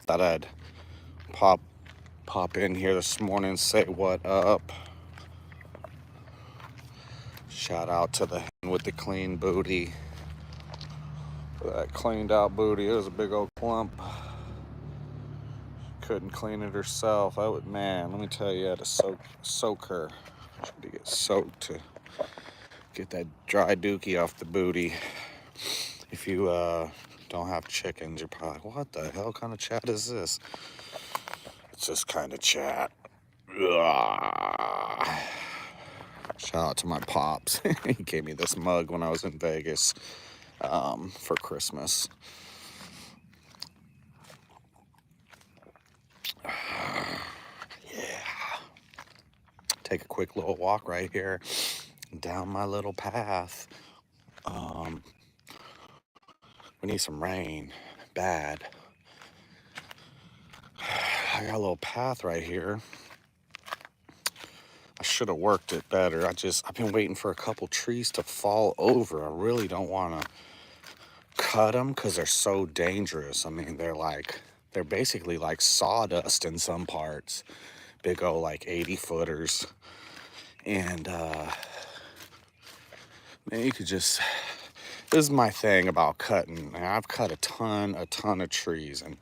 Thought I'd pop in here this morning, say what up. Shout out to the hen with the clean booty. That cleaned out booty, it was a big old clump. Couldn't clean it herself. Man, let me tell you, I had to soak her. She had to get soaked to get that dry dookie off the booty. If you don't have chickens, you're probably like, what the hell kind of chat is this? It's this kind of chat. Ugh. Shout out to my pops. He gave me this mug when I was in Vegas for Christmas. Yeah. Take a quick little walk right here down my little path. We need some rain. Bad. I got a little path right here. I should have worked it better. I've been waiting for a couple trees to fall over. I really don't want to cut them because they're so dangerous. I mean, they're basically like sawdust in some parts. Big old like 80 footers. And man, you could just, this is my thing about cutting. And I've cut a ton of trees, and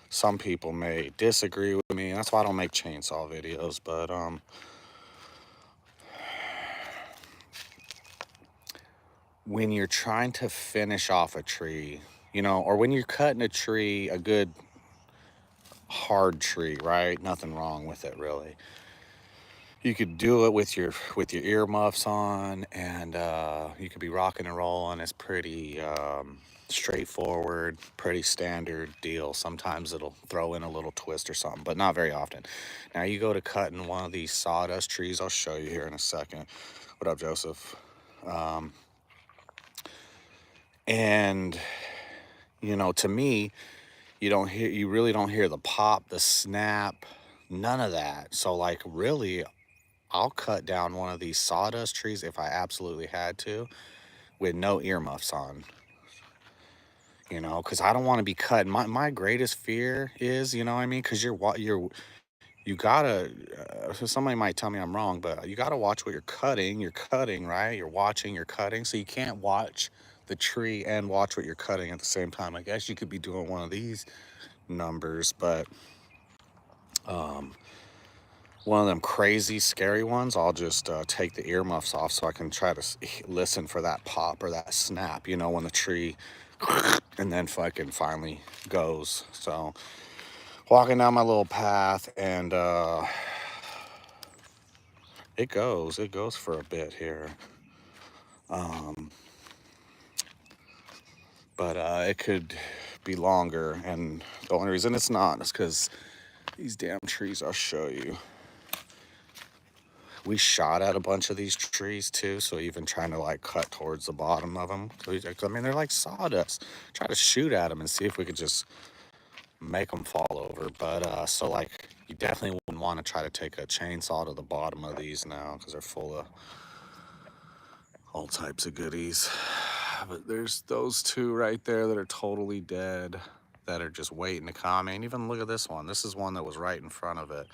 some people may disagree with me. That's why I don't make chainsaw videos, but when you're trying to finish off a tree, or when you're cutting a tree, a good hard tree, right? Nothing wrong with it really. You could do it with your earmuffs on, and you could be rocking and rolling. It's pretty straightforward, pretty standard deal. Sometimes it'll throw in a little twist or something, but not very often. Now you go to cutting one of these sawdust trees. I'll show you here in a second. What up, Joseph? And to me, you really don't hear the pop, the snap, none of that. So like really, I'll cut down one of these sawdust trees if I absolutely had to with no earmuffs on, because I don't want to be cutting. My greatest fear is, you know what I mean? Because you gotta, so somebody might tell me I'm wrong, but you gotta watch what you're cutting. You're cutting, right? You're watching, you're cutting. So you can't watch the tree and watch what you're cutting at the same time. I guess you could be doing one of these numbers, but one of them crazy scary ones, I'll just take the earmuffs off so I can try to listen for that pop or that snap, when the tree and then fucking finally goes. So walking down my little path, and it goes for a bit here, but it could be longer, and the only reason it's not is because these damn trees, I'll show you. We shot at a bunch of these trees too, so even trying to like cut towards the bottom of them. I mean, they're like sawdust. Try to shoot at them and see if we could just make them fall over. But so like, you definitely wouldn't want to try to take a chainsaw to the bottom of these now because they're full of all types of goodies. But there's those two right there that are totally dead, that are just waiting to come. And even look at this one. This is one that was right in front of it.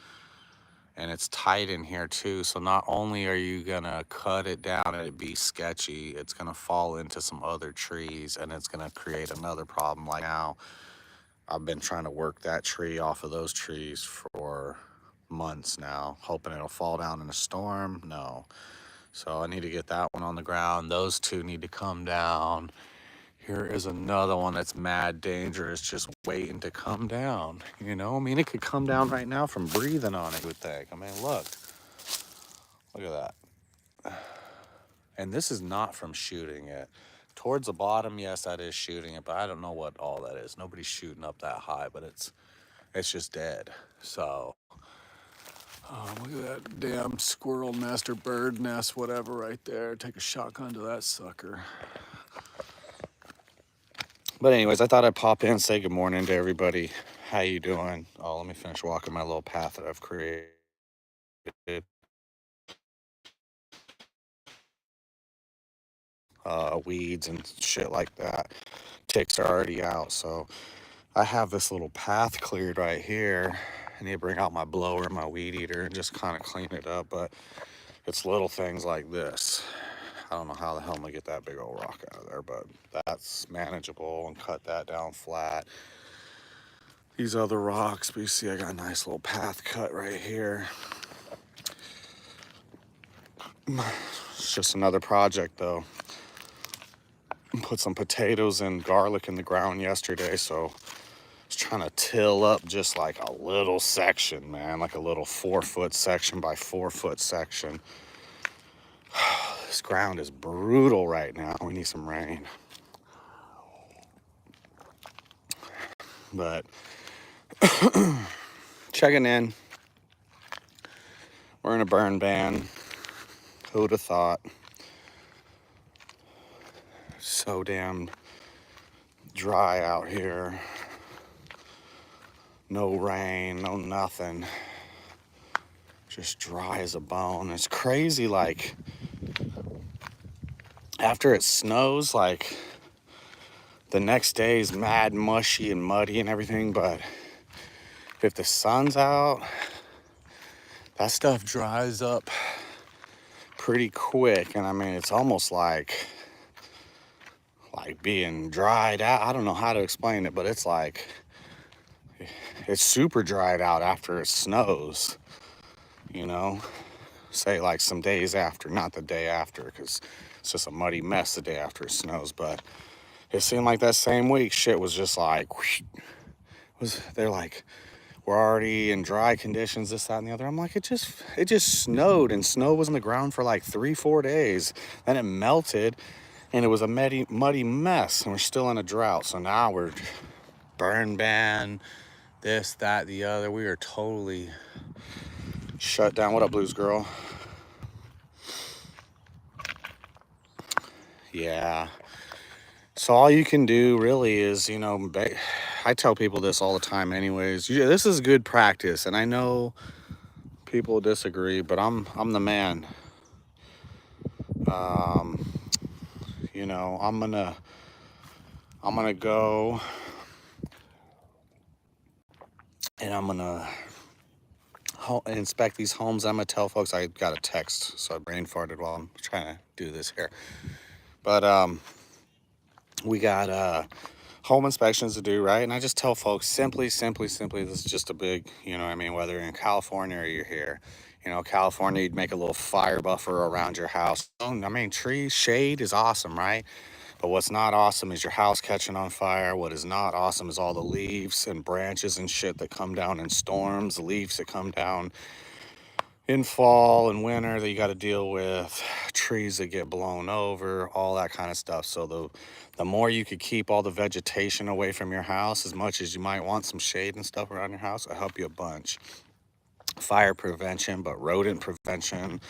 And it's tight in here too, so not only are you gonna cut it down and it be sketchy, it's gonna fall into some other trees, and it's gonna create another problem. Like now, I've been trying to work that tree off of those trees for months now, hoping it'll fall down in a storm. No. So I need to get that one on the ground. Those two need to come down. Here is another one that's mad dangerous, just waiting to come down. I mean, it could come down right now from breathing on it, you would think. I mean, look at that. And this is not from shooting it. Towards the bottom, yes, that is shooting it, but I don't know what all that is. Nobody's shooting up that high, but it's just dead. So, look at that damn squirrel nest or bird nest, whatever, right there. Take a shotgun to that sucker. But anyways, I thought I'd pop in, say good morning to everybody. How you doing? Oh, let me finish walking my little path that I've created. Weeds and shit like that. Ticks are already out, so I have this little path cleared right here. I need to bring out my blower and my weed eater and just kind of clean it up, but it's little things like this. I don't know how the hell I'm gonna get that big old rock out of there, but that's manageable, and cut that down flat. These other rocks, but you see I got a nice little path cut right here. It's just another project though. Put some potatoes and garlic in the ground yesterday, so I was trying to till up just like a little section, man, like a little 4-foot section by 4-foot section. This ground is brutal right now. We need some rain. But checking in. We're in a burn ban. Who'd have thought? So damn dry out here. No rain, no nothing. Just dry as a bone. It's crazy, like, after it snows, like, the next day is mad mushy and muddy and everything, but if the sun's out, that stuff dries up pretty quick. And I mean, it's almost like being dried out. I don't know how to explain it, but it's like it's super dried out after it snows, you know, say like some days after, not the day after, because it's just a muddy mess the day after it snows. But it seemed like that same week shit was just like they're like, we're already in dry conditions, this, that, and the other. I'm like, it just snowed, and snow was on the ground for like 3-4 days. Then it melted, and it was a muddy mess, and we're still in a drought. So now we're burn ban, this, that, the other. We are totally shut down. What up, Blues Girl? Yeah. So all you can do really is, you know, I tell people this all the time anyways. This is good practice, and I know people disagree, but I'm the man. You know, I'm gonna go and I'm gonna inspect these homes. I'm gonna tell folks. I got a text, so I brain farted while I'm trying to do this here. But we got home inspections to do, right? And I just tell folks simply, this is just a big, you know what I mean, whether you're in California or you're here. You know, California, you'd make a little fire buffer around your house. I mean, trees, shade is awesome, right? But what's not awesome is your house catching on fire. What is not awesome is all the leaves and branches and shit that come down in storms, the leaves that come down in fall and winter that you got to deal with, trees that get blown over, all that kind of stuff. So the more you could keep all the vegetation away from your house, as much as you might want some shade and stuff around your house, it'll help you a bunch. Fire prevention, but rodent prevention,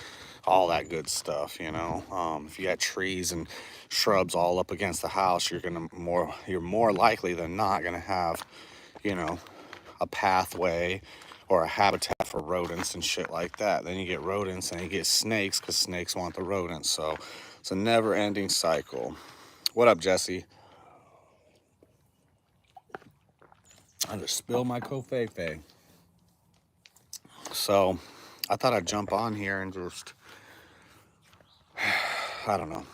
all that good stuff, you know. If you got trees and shrubs all up against the house, you're more likely than not gonna have, you know, a pathway or a habitat for rodents and shit like that. Then you get rodents and you get snakes, because snakes want the rodents. So it's a never-ending cycle. What up, Jesse? I just spilled my Covfefe. So I thought I'd jump on here and just, I don't know.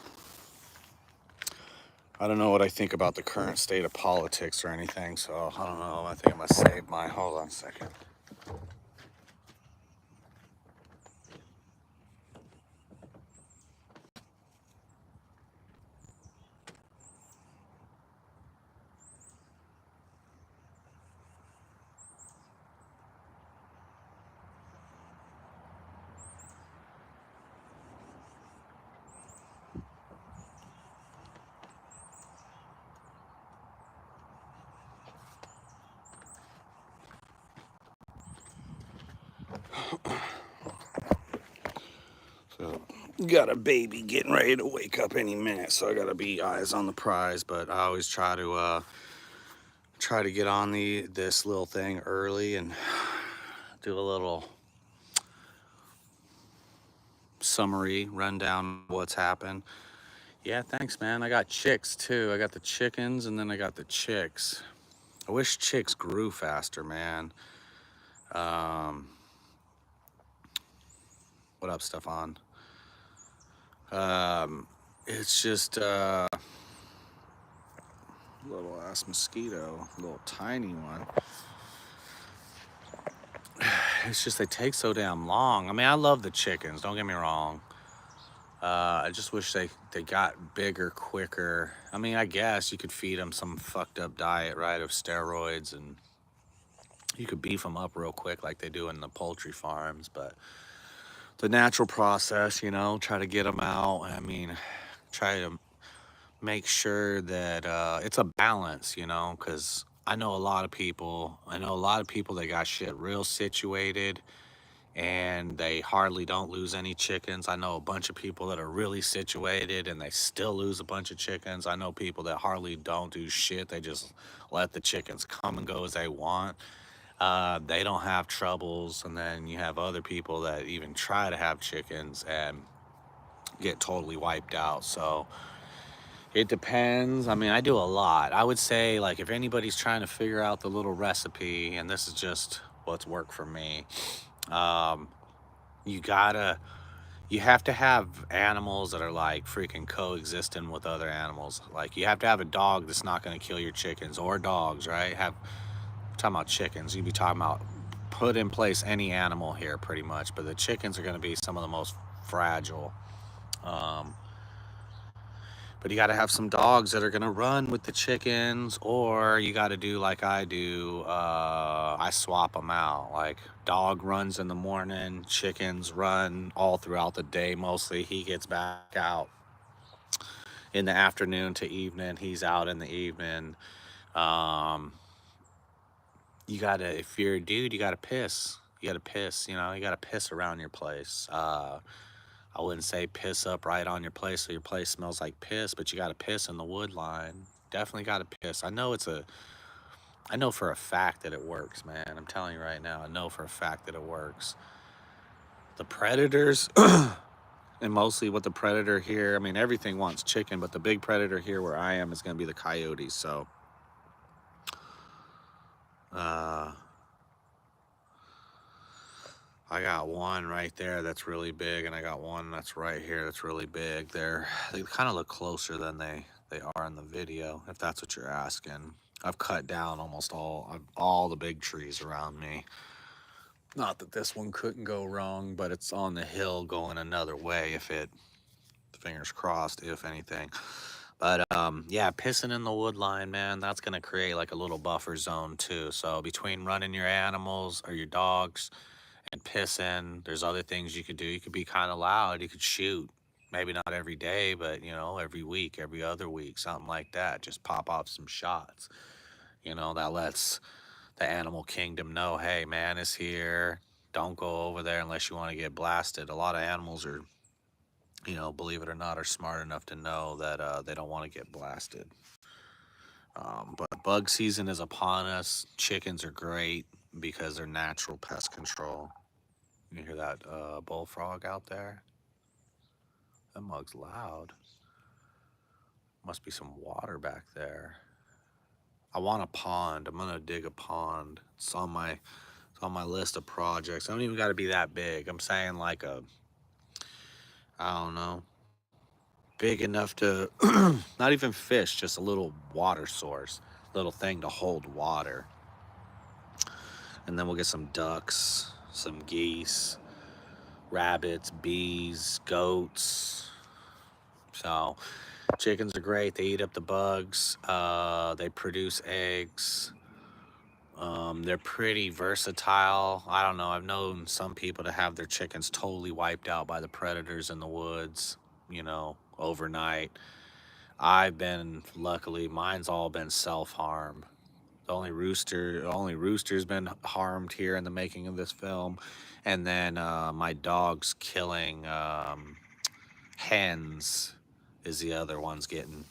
I don't know what I think about the current state of politics or anything, so I don't know. I think I'm gonna save my, hold on a second. So, got a baby getting ready to wake up any minute, so I gotta be eyes on the prize. But I always try to get on this little thing early and do a little summary rundown of what's happened. Yeah, thanks, man. I got chicks too. I got the chickens and then I got the chicks. I wish chicks grew faster, man. Um, what up, Stefan? Um, it's just little ass mosquito, little tiny one. It's just they take so damn long. I mean, I love the chickens. Don't get me wrong. I just wish they got bigger quicker. I mean, I guess you could feed them some fucked up diet, right, of steroids, and you could beef them up real quick like they do in the poultry farms. But the natural process, try to get them out. I mean, try to make sure that it's a balance, because I know a lot of people that got shit real situated and they hardly don't lose any chickens. I know a bunch of people that are really situated and they still lose a bunch of chickens. I know people that hardly don't do shit. They just let the chickens come and go as they want. They don't have troubles. And then you have other people that even try to have chickens and get totally wiped out. So it depends. I mean, I do a lot. I would say, like, if anybody's trying to figure out the little recipe, and this is just what's worked for me, um, you gotta you have to have animals that are like freaking coexisting with other animals. Like, you have to have a dog that's not going to kill your chickens, or dogs, right? Talking about chickens, you'd be talking about put in place any animal here pretty much, but the chickens are going to be some of the most fragile. um, but you got to have some dogs that are going to run with the chickens, or you got to do like I do. I swap them out. Like, dog runs in the morning, chickens run all throughout the day. Mostly he gets back out in the afternoon to evening. He's out in the evening. um, you gotta, if you're a dude, you gotta piss. You gotta piss around your place. I wouldn't say piss up right on your place so your place smells like piss, but you got to piss in the wood line. Definitely got to piss. I know for a fact that it works, man. I'm telling you right now, I know for a fact that it works. The predators, and mostly what the predator here, I mean, everything wants chicken, but the big predator here where I am is going to be the coyotes. So, uh, I got one right there that's really big, and I got one that's right here that's really big. They kind of look closer than they are in the video, if that's what you're asking. I've cut down almost all the big trees around me. Not that this one couldn't go wrong, but it's on the hill going another way if it, fingers crossed, if anything. But yeah, pissing in the wood line, man, that's gonna create like a little buffer zone too. So between running your animals or your dogs and pissing, there's other things you could do. You could be kind of loud. You could shoot. Maybe not every day, but every week, every other week, something like that. Just pop off some shots. That lets the animal kingdom know, hey, man is here. Don't go over there unless you want to get blasted. A lot of animals are, believe it or not, are smart enough to know that they don't want to get blasted. But bug season is upon us. Chickens are great because they're natural pest control. You hear that bullfrog out there? That mug's loud. Must be some water back there. I want a pond. I'm gonna dig a pond. It's on my list of projects. I don't even got to be that big. I'm saying like I don't know, big enough to not even fish, just a little water source, little thing to hold water. And then we'll get some ducks, some geese, rabbits, bees, goats. So chickens are great. They eat up the bugs. They produce eggs. They're pretty versatile. I don't know. I've known some people to have their chickens totally wiped out by the predators in the woods, overnight. Luckily, mine's all been self-harm. The only rooster's been harmed here in the making of this film. And then my dog's killing hens is the other one's getting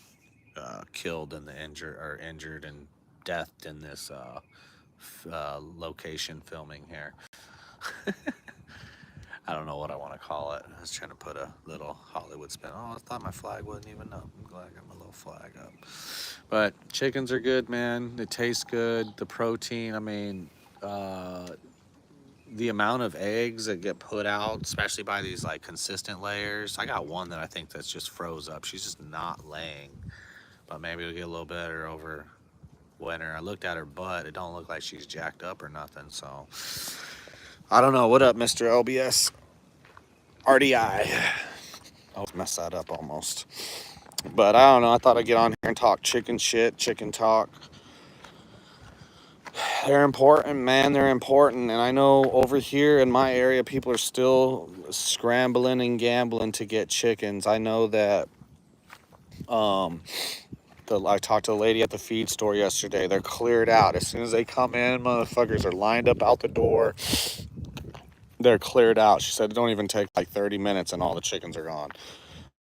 killed and injured and deathed in this location filming here. I don't know what I want to call it. I was trying to put a little Hollywood spin. Oh, I thought my flag wasn't even up. I'm glad I got my little flag up. But chickens are good, man. They taste good. The protein, I mean, the amount of eggs that get put out, especially by these like consistent layers. I got one that I think that's just froze up. She's just not laying. But maybe it'll get a little better over winter. I looked at her butt. It don't look like she's jacked up or nothing. So I don't know. What up, Mr. OBS? RDI. I messed that up almost. But I don't know. I thought I'd get on here and talk chicken shit, chicken talk. They're important, man. They're important. And I know over here in my area, people are still scrambling and gambling to get chickens. I know that I talked to the lady at the feed store yesterday. They're cleared out. As soon as they come in, motherfuckers are lined up out the door. They're cleared out. She said it don't even take like 30 minutes and all the chickens are gone.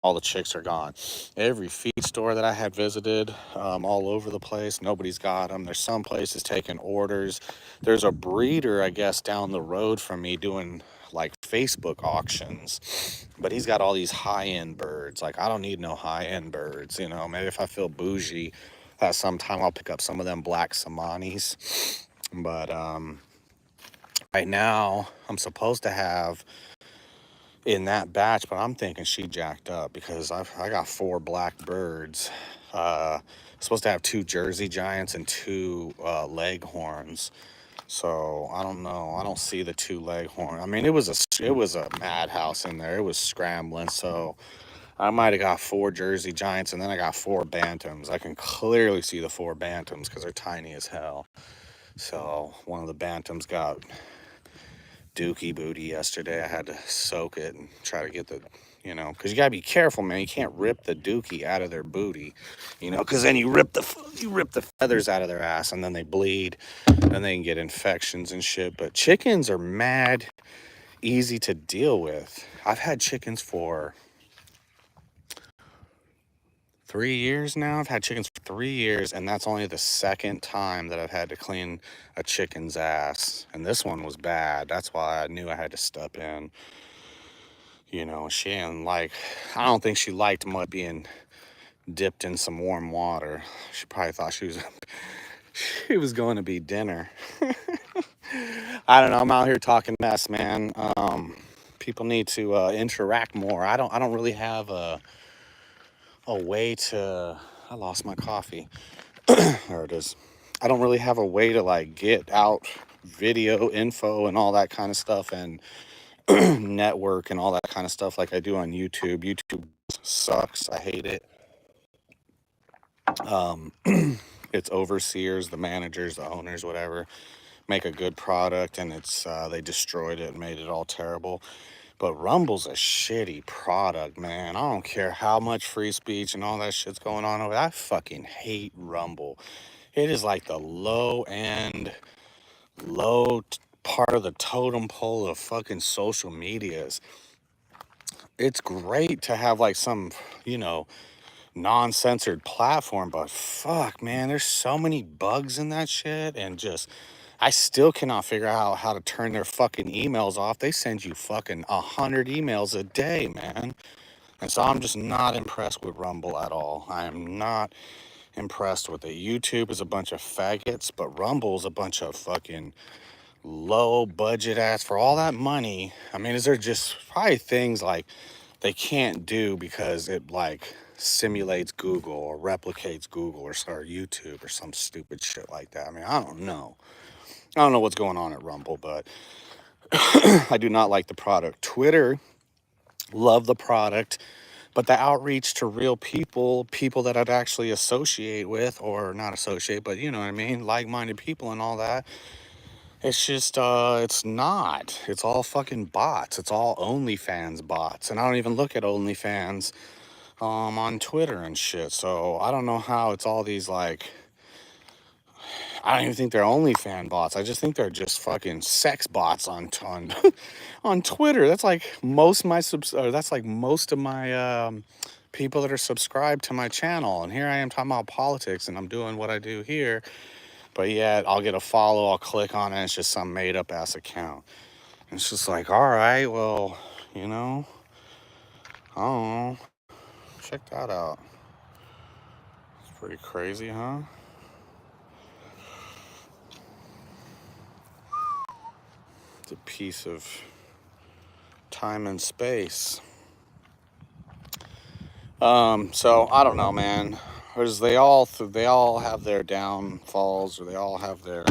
All the chicks are gone. Every feed store that I had visited, all over the place, nobody's got them. There's some places taking orders. There's a breeder, I guess, down the road from me doing like Facebook auctions, but he's got all these high-end birds. Like, I don't need no high-end birds, you know. Maybe if I feel bougie at some time, I'll pick up some of them black Samanis. But right now I'm supposed to have in that batch, but I'm thinking she jacked up because I got 4 black birds. Supposed to have 2 Jersey Giants and 2 Leghorns. So I don't know. I don't see the 2 Leghorn. I mean, it was a madhouse in there. It was scrambling. So I might have got 4 Jersey Giants, and then I got 4 Bantams. I can clearly see the 4 Bantams because they're tiny as hell. So one of the Bantams got dookie booty yesterday. I had to soak it and try to get the, you know, because you gotta be careful, man. You can't rip the dookie out of their booty, you know, because then you rip the feathers out of their ass and then they bleed and they can get infections and shit. But chickens are mad easy to deal with. I've had chickens for 3 years now. I've had chickens for 3 years, and that's only the second time that I've had to clean a chicken's ass. And this one was bad. That's why I knew I had to step in. You know, she ain't like, I don't think she liked mud being dipped in some warm water. She probably thought she was going to be dinner. I don't know. I'm out here talking mess, man. People need to interact more. I don't really have a way to. I lost my coffee. There it is. I don't really have a way to like get out video info and all that kind of stuff and network and all that kind of stuff like I do on YouTube. YouTube sucks. I hate it. It's overseers, the managers, the owners, whatever, make a good product, and it's they destroyed it and made it all terrible. But Rumble's a shitty product, man. I don't care how much free speech and all that shit's going on over there. I fucking hate Rumble. It is like the low end, part of the totem pole of fucking social medias. It's great to have like some, you know, non-censored platform, but fuck, man, there's so many bugs in that shit, and just I still cannot figure out how to turn their fucking emails off. They send you fucking 100 emails a day, man. And so I'm just not impressed with Rumble at all. I am not impressed with it. YouTube is a bunch of faggots, but Rumble's a bunch of fucking low budget ass for all that money. I mean, is there just probably things like they can't do because it like simulates Google or replicates Google or YouTube or some stupid shit like that. I mean, I don't know. I don't know what's going on at Rumble, but I do not like the product. Twitter, love the product, but the outreach to real people that I'd actually associate with, or not associate, but you know what I mean, like-minded people and all that, it's just, it's not. It's all fucking bots. It's all OnlyFans bots. And I don't even look at OnlyFans on Twitter and shit. So I don't know how it's all these like, I don't even think they're OnlyFan bots. I just think they're just fucking sex bots on on Twitter. That's like most of my people that are subscribed to my channel. And here I am talking about politics, and I'm doing what I do here. But yet I'll get a follow, I'll click on it, and it's just some made up ass account. And it's just like, all right, well, you know, I don't know. Check that out. It's pretty crazy, huh? It's a piece of time and space. So I don't know, man. Because they all have their downfalls, or they all have their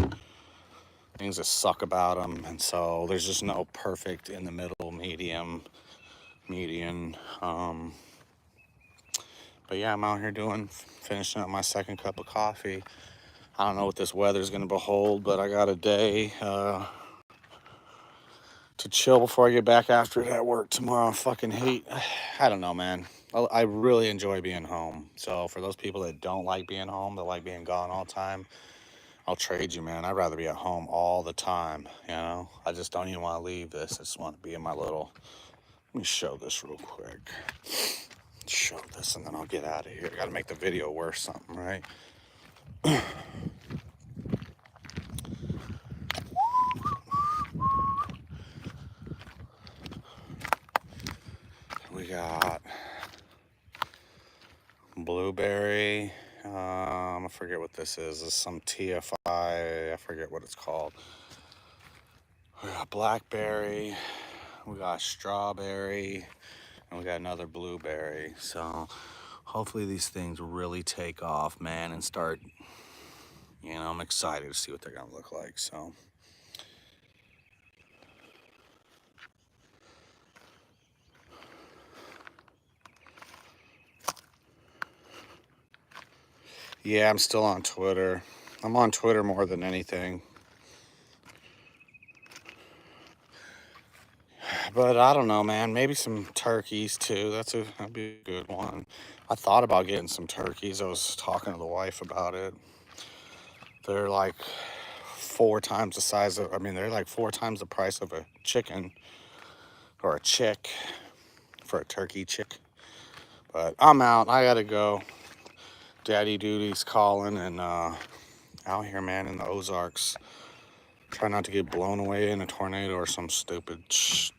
things that suck about them, and so there's just no perfect in the middle median. But yeah, I'm out here finishing up my second cup of coffee. I don't know what this weather's gonna behold, but I got a day to chill before I get back after it at work tomorrow. I fucking hate. I don't know, man. I really enjoy being home. So for those people that don't like being home, that like being gone all the time, I'll trade you, man. I'd rather be at home all the time. You know, I just don't even want to leave this. I just want to be in my little. Let me show this real quick. Show this, and then I'll get out of here. I gotta make the video worth something, right? We got blueberry. I forget what this is. This is some TFI. I forget what it's called. We got blackberry. We got strawberry. And we got another blueberry. So hopefully these things really take off, man, and start, you know, I'm excited to see what they're going to look like. So yeah, I'm still on Twitter. I'm on Twitter more than anything. But I don't know, man. Maybe some turkeys too. That'd be a good one. I thought about getting some turkeys. I was talking to the wife about it. They're like 4 times the size of. I mean, they're like 4 times the price of a chicken or a chick for a turkey chick. But I'm out. I gotta go. Daddy duty's calling, and out here, man, in the Ozarks. Try not to get blown away in a tornado or some stupid. Peace.